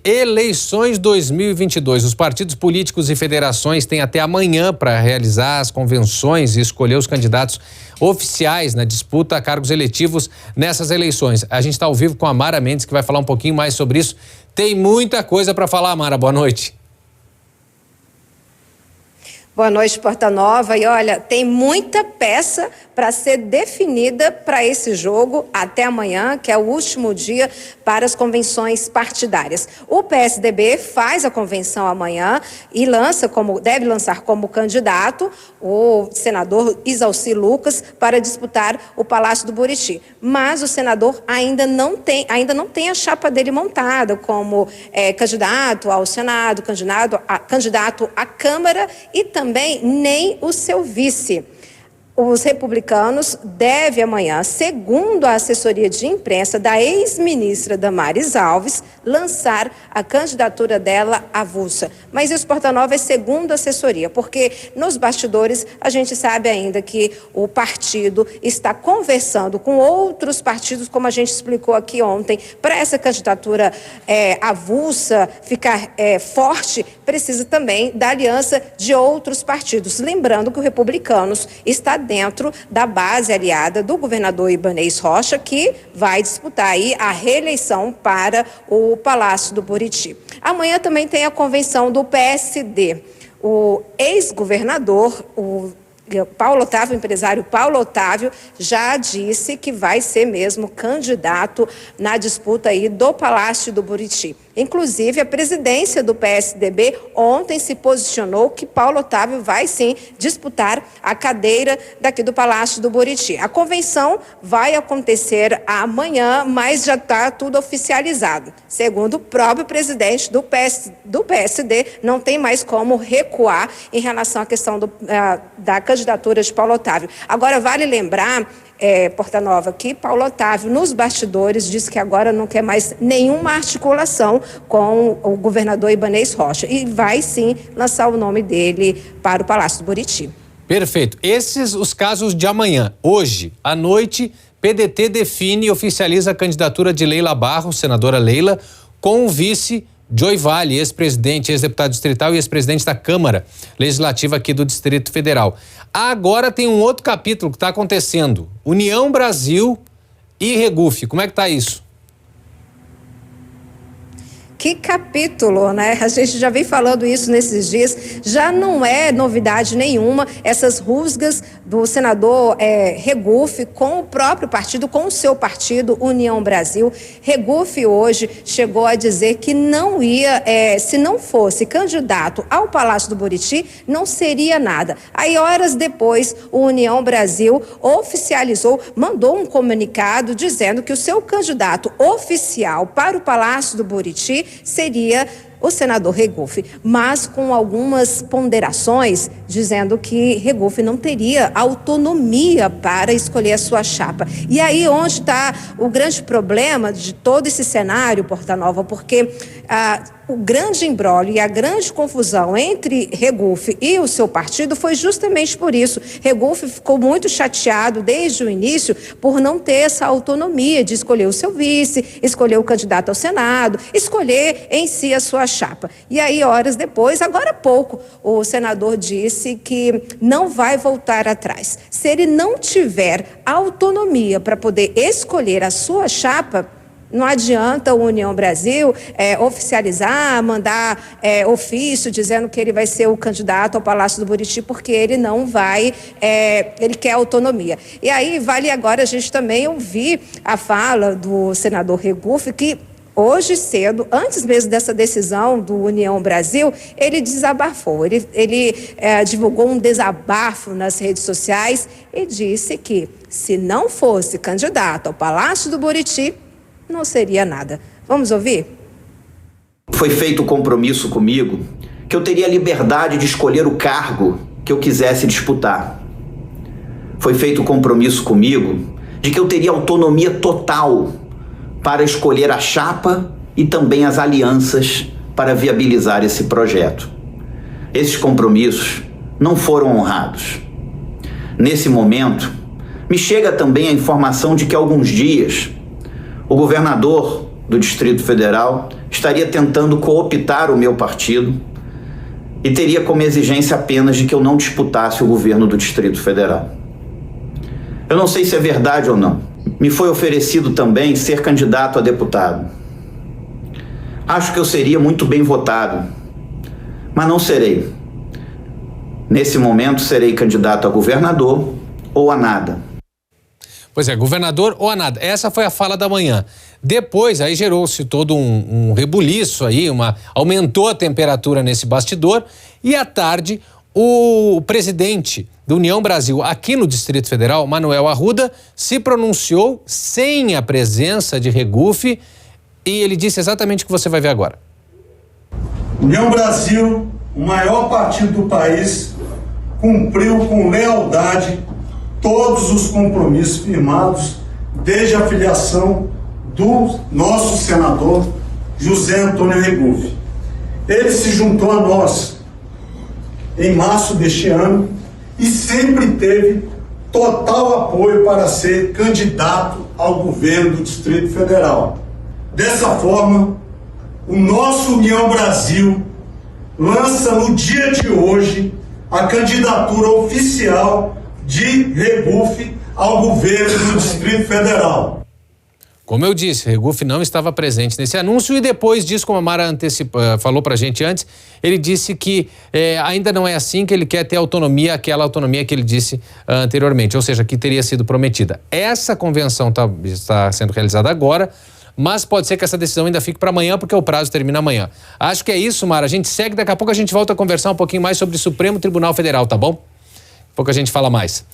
Eleições 2022. Os partidos políticos e federações têm até amanhã para realizar as convenções e escolher os candidatos oficiais na disputa a cargos eletivos nessas eleições. A gente está ao vivo com a Mara Mendes, que vai falar um pouquinho mais sobre isso. Tem muita coisa para falar, Mara. Boa noite. Boa noite, Porta Nova. E olha, tem muita peça para ser definida para esse jogo até amanhã, que é o último dia para as convenções partidárias. O PSDB faz a convenção amanhã e deve lançar como candidato o senador Isalci Lucas para disputar o Palácio do Buriti. Mas o senador ainda não tem a chapa dele montada como candidato ao Senado, candidato à Câmara e também nem o seu vice. Os republicanos devem amanhã, segundo a assessoria de imprensa da ex-ministra Damares Alves, lançar a candidatura dela avulsa. Mas isso, Porta Nova, é segundo a assessoria, porque nos bastidores a gente sabe ainda que o partido está conversando com outros partidos, como a gente explicou aqui ontem, para essa candidatura avulsa ficar forte, precisa também da aliança de outros partidos. Lembrando que o Republicanos está dentro da base aliada do governador Ibanez Rocha, que vai disputar aí a reeleição para o Palácio do Buriti. Amanhã também tem a convenção do PSD. O ex-governador, o empresário Paulo Otávio, já disse que vai ser mesmo candidato na disputa aí do Palácio do Buriti. Inclusive, a presidência do PSDB ontem se posicionou que Paulo Otávio vai sim disputar a cadeira daqui do Palácio do Buriti. A convenção vai acontecer amanhã, mas já está tudo oficializado. Segundo o próprio presidente do PSD, não tem mais como recuar em relação à questão da candidatura de Paulo Otávio. Agora, vale lembrar, Porta Nova, que Paulo Otávio, nos bastidores, disse que agora não quer mais nenhuma articulação com o governador Ibanez Rocha e vai sim lançar o nome dele para o Palácio do Buriti. Perfeito. Esses os casos de amanhã. Hoje, à noite, PDT define e oficializa a candidatura de Leila Barros, senadora Leila, com o vice Joy Vale, ex-presidente, ex-deputado distrital e ex-presidente da Câmara Legislativa aqui do Distrito Federal. Agora tem um outro capítulo que está acontecendo. União Brasil e Regufe. Como é que está isso? Que capítulo, né? A gente já vem falando isso nesses dias, já não é novidade nenhuma essas rusgas do senador Regufe com o próprio partido, com o seu partido, União Brasil. Regufe hoje chegou a dizer que não ia, se não fosse candidato ao Palácio do Buriti, não seria nada. Aí, horas depois, o União Brasil oficializou, mandou um comunicado dizendo que o seu candidato oficial para o Palácio do Buriti seria o senador Regufe, mas com algumas ponderações, dizendo que Regufe não teria autonomia para escolher a sua chapa. E aí onde está o grande problema de todo esse cenário, Porta Nova, porque o grande imbróglio e a grande confusão entre Regufe e o seu partido foi justamente por isso. Regufe ficou muito chateado desde o início por não ter essa autonomia de escolher o seu vice, escolher o candidato ao Senado, escolher em si a sua chapa. E aí, horas depois, agora há pouco, o senador disse que não vai voltar atrás. Se ele não tiver autonomia para poder escolher a sua chapa, não adianta o União Brasil oficializar, mandar ofício dizendo que ele vai ser o candidato ao Palácio do Buriti, porque ele não vai, ele quer autonomia. E aí vale agora a gente também ouvir a fala do senador Regufe, que hoje cedo, antes mesmo dessa decisão do União Brasil, ele desabafou, ele divulgou um desabafo nas redes sociais e disse que se não fosse candidato ao Palácio do Buriti, não seria nada. Vamos ouvir? Foi feito o compromisso comigo que eu teria liberdade de escolher o cargo que eu quisesse disputar. Foi feito o compromisso comigo de que eu teria autonomia total para escolher a chapa e também as alianças para viabilizar esse projeto. Esses compromissos não foram honrados. Nesse momento, me chega também a informação de que há alguns dias o governador do Distrito Federal estaria tentando cooptar o meu partido e teria como exigência apenas de que eu não disputasse o governo do Distrito Federal. Eu não sei se é verdade ou não. Me foi oferecido também ser candidato a deputado. Acho que eu seria muito bem votado, mas não serei. Nesse momento, serei candidato a governador ou a nada. Pois é, governador ou a nada. Essa foi a fala da manhã. Depois, aí gerou-se todo um rebuliço aí, aumentou a temperatura nesse bastidor e à tarde o presidente da União Brasil aqui no Distrito Federal, Manuel Arruda, se pronunciou sem a presença de Regufe e ele disse exatamente o que você vai ver agora. União Brasil, o maior partido do país, cumpriu com lealdade todos os compromissos firmados desde a filiação do nosso senador José Antônio Regufe. Ele se juntou a nós em março deste ano e sempre teve total apoio para ser candidato ao governo do Distrito Federal. Dessa forma, o nosso União Brasil lança no dia de hoje a candidatura oficial de Regufe ao governo do Distrito Federal. Como eu disse, Regufe não estava presente nesse anúncio e depois disso, como a Mara falou pra gente antes, ele disse que ainda não é assim, que ele quer ter autonomia, aquela autonomia que ele disse anteriormente, ou seja, que teria sido prometida. Essa convenção está sendo realizada agora, mas pode ser que essa decisão ainda fique para amanhã, porque o prazo termina amanhã. Acho que é isso, Mara. A gente segue, daqui a pouco a gente volta a conversar um pouquinho mais sobre o Supremo Tribunal Federal, tá bom? Daqui a pouco a gente fala mais.